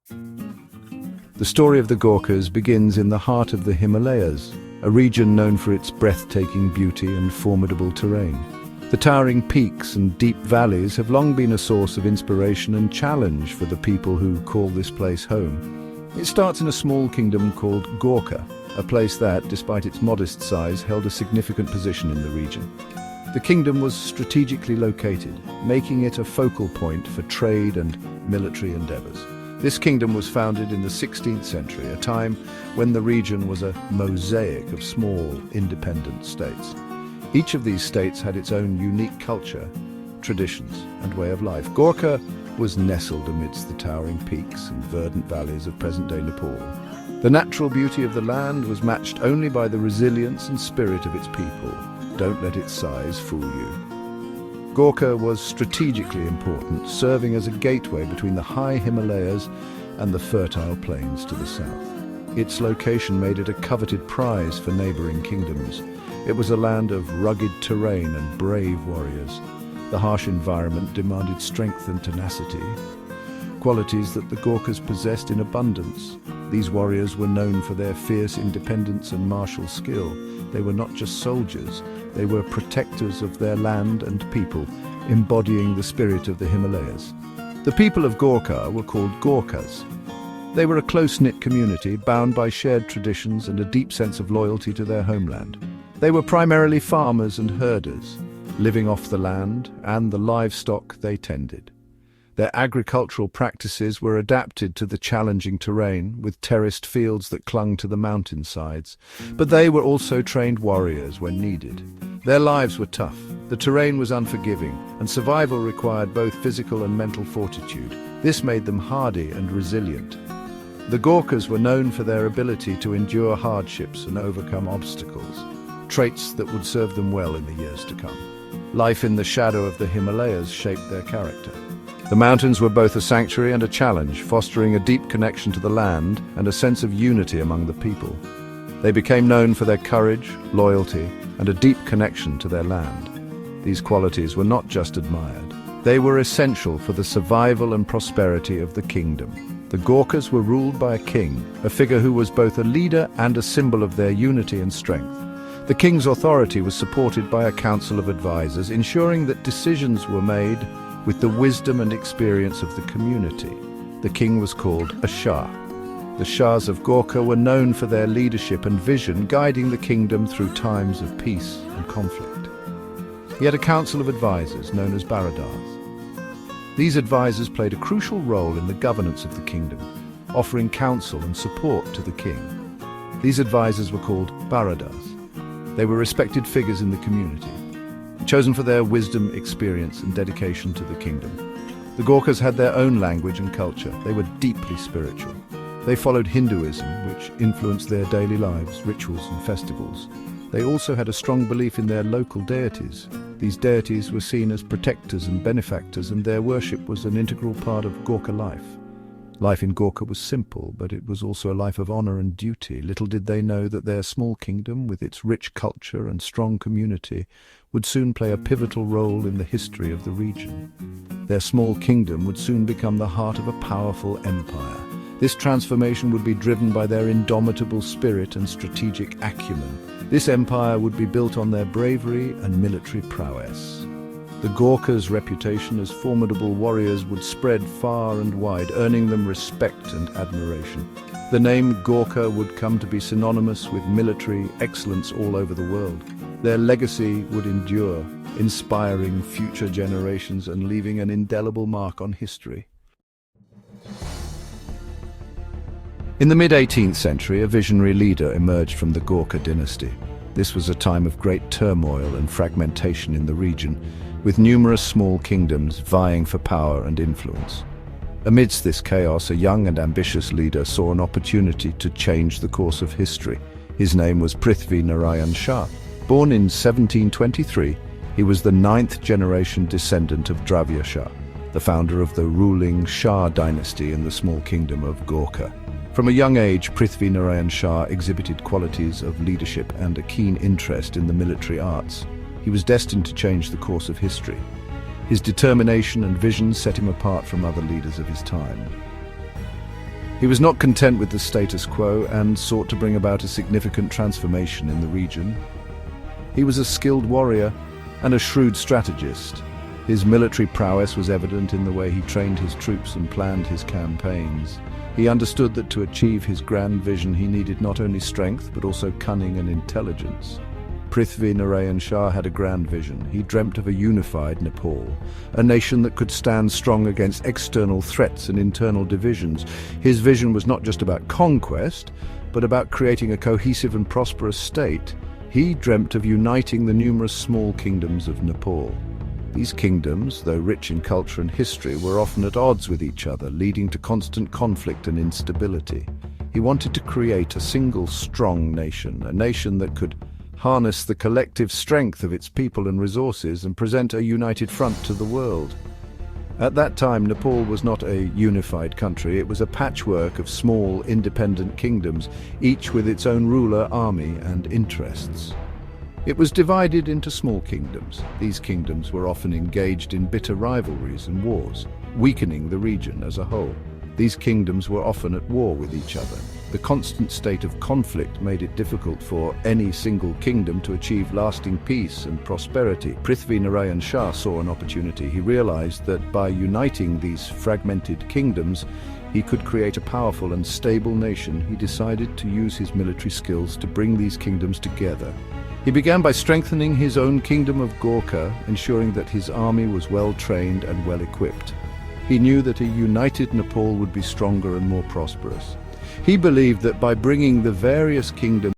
The story of the Gorkhas begins in the heart of the Himalayas, a region known for its breathtaking beauty and formidable terrain. The towering peaks and deep valleys have long been a source of inspiration and challenge for the people who call this place home. It starts in a small kingdom called Gorkha, a place that, despite its modest size, held a significant position in the region. The kingdom was strategically located, making it a focal point for trade and military endeavors. This kingdom was founded in the 16th century, a time when the region was a mosaic of small, independent states. Each of these states had its own unique culture, traditions, and way of life. Gorkha was nestled amidst the towering peaks and verdant valleys of present-day Nepal. The natural beauty of the land was matched only by the resilience and spirit of its people. Don't let its size fool you. Gorkha was strategically important, serving as a gateway between the high Himalayas and the fertile plains to the south. Its location made it a coveted prize for neighboring kingdoms. It was a land of rugged terrain and brave warriors. The harsh environment demanded strength and tenacity, qualities that the Gorkhas possessed in abundance. These warriors were known for their fierce independence and martial skill. They were not just soldiers, they were protectors of their land and people, embodying the spirit of the Himalayas. The people of Gorkha were called Gorkhas. They were a close-knit community bound by shared traditions and a deep sense of loyalty to their homeland. They were primarily farmers and herders, living off the land and the livestock they tended. Their agricultural practices were adapted to the challenging terrain, with terraced fields that clung to the mountainsides. But they were also trained warriors when needed. Their lives were tough, the terrain was unforgiving, and survival required both physical and mental fortitude. This made them hardy and resilient. The Gorkhas were known for their ability to endure hardships and overcome obstacles, traits that would serve them well in the years to come. Life in the shadow of the Himalayas shaped their character. The mountains were both a sanctuary and a challenge, fostering a deep connection to the land and a sense of unity among the people. They became known for their courage, loyalty, and a deep connection to their land. These qualities were not just admired. They were essential for the survival and prosperity of the kingdom. The Gorkhas were ruled by a king, a figure who was both a leader and a symbol of their unity and strength. The king's authority was supported by a council of advisors, ensuring that decisions were made with the wisdom and experience of the community. The king was called a Shah. The Shahs of Gorkha were known for their leadership and vision, guiding the kingdom through times of peace and conflict. He had a council of advisors known as Baradars. These advisors played a crucial role in the governance of the kingdom, offering counsel and support to the king. These advisors were called Baradars. They were respected figures in the community, chosen for their wisdom, experience, and dedication to the kingdom. The Gorkhas had their own language and culture. They were deeply spiritual. They followed Hinduism, which influenced their daily lives, rituals, and festivals. They also had a strong belief in their local deities. These deities were seen as protectors and benefactors, and their worship was an integral part of Gorkha life. Life in Gorkha was simple, but it was also a life of honor and duty. Little did they know that their small kingdom, with its rich culture and strong community, would soon play a pivotal role in the history of the region. Their small kingdom would soon become the heart of a powerful empire. This transformation would be driven by their indomitable spirit and strategic acumen. This empire would be built on their bravery and military prowess. The Gorkhas' reputation as formidable warriors would spread far and wide, earning them respect and admiration. The name Gorkha would come to be synonymous with military excellence all over the world. Their legacy would endure, inspiring future generations and leaving an indelible mark on history. In the mid-18th century, a visionary leader emerged from the Gorkha dynasty. This was a time of great turmoil and fragmentation in the region, with numerous small kingdoms vying for power and influence. Amidst this chaos, a young and ambitious leader saw an opportunity to change the course of history. His name was Prithvi Narayan Shah. Born in 1723, he was the 9th-generation descendant of Dravya Shah, the founder of the ruling Shah dynasty in the small kingdom of Gorkha. From a young age, Prithvi Narayan Shah exhibited qualities of leadership and a keen interest in the military arts. He was destined to change the course of history. His determination and vision set him apart from other leaders of his time. He was not content with the status quo and sought to bring about a significant transformation in the region. He was a skilled warrior and a shrewd strategist. His military prowess was evident in the way he trained his troops and planned his campaigns. He understood that to achieve his grand vision he needed not only strength but also cunning and intelligence. Prithvi Narayan Shah had a grand vision. He dreamt of a unified Nepal, a nation that could stand strong against external threats and internal divisions. His vision was not just about conquest, but about creating a cohesive and prosperous state. He dreamt of uniting the numerous small kingdoms of Nepal. These kingdoms, though rich in culture and history, were often at odds with each other, leading to constant conflict and instability. He wanted to create a single strong nation, a nation that could harness the collective strength of its people and resources and present a united front to the world. At that time, Nepal was not a unified country. It was a patchwork of small, independent kingdoms, each with its own ruler, army, and interests. It was divided into small kingdoms. These kingdoms were often engaged in bitter rivalries and wars, weakening the region as a whole. These kingdoms were often at war with each other. The constant state of conflict made it difficult for any single kingdom to achieve lasting peace and prosperity. Prithvi Narayan Shah saw an opportunity. He realized that by uniting these fragmented kingdoms, he could create a powerful and stable nation. He decided to use his military skills to bring these kingdoms together. He began by strengthening his own kingdom of Gorkha, ensuring that his army was well trained and well equipped. He knew that a united Nepal would be stronger and more prosperous. He believed that by bringing the various kingdoms